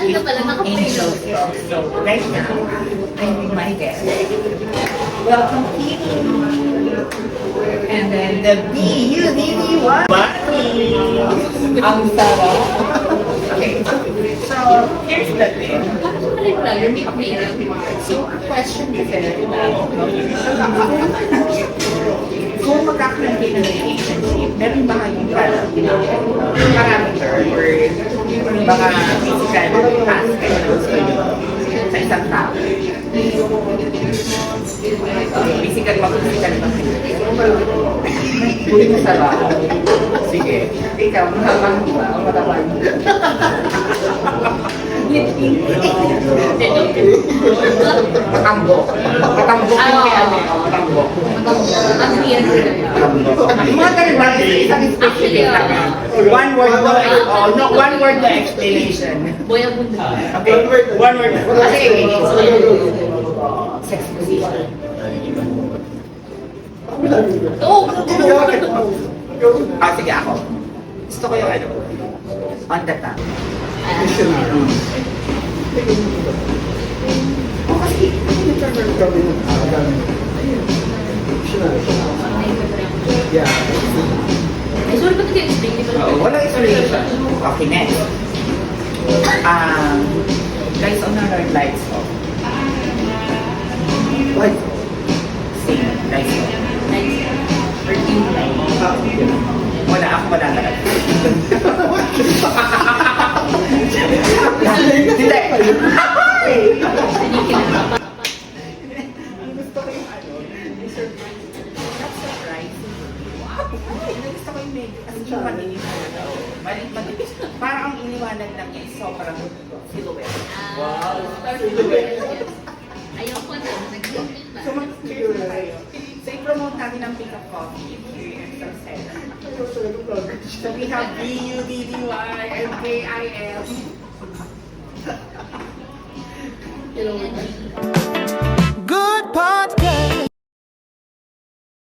Kanina pala Angel naka-play. Talk. So, right now, I'm with my guest. Welcome, Kitty. And then the B-U-D-D-Y. Ang sarap. Okay. So, here's the thing. So, ang question kasi, kung magkakaroon kayo ng relationship, meron ba kayong parameter or mga physical task kayo sa isang tao? Physical ba kayo? Huli mo sa ba? Sige. Ikaw, mahabang ba? O matabang? Matambok. Matambok yung kaya ano. Matambok. Ang weird. Yung mga ganun ba, isang specific lang. One word no, one word na explanation. Boy ang mundo. Okay, one word. Kasi, sex position. Oo! Sige ako. Gusto ko yung ano, on the top. Kasi, Ay, sorry, ba't nag-explain? Di ba? walang explanation. Okay, next. Guys, on our lights off. What? Sing, lights off. Wala, ako wala talaga. Hindi. Ang gusto ko yung ano, yung surprise. That's surprising. Wow! Gusto ko yung medyo, as in yung maliit na ano. Maliit. Parang ang iniwanag lang niya is sobrang silhouette. Wow! Silhouette. Ayaw ko na. Nag-explain ba? So, mag-cheers na tayo. So, i-promote natin ang Pick Up Coffee here in San Cena. So, we have B-U-D-D-Y and K-I-L. Hello.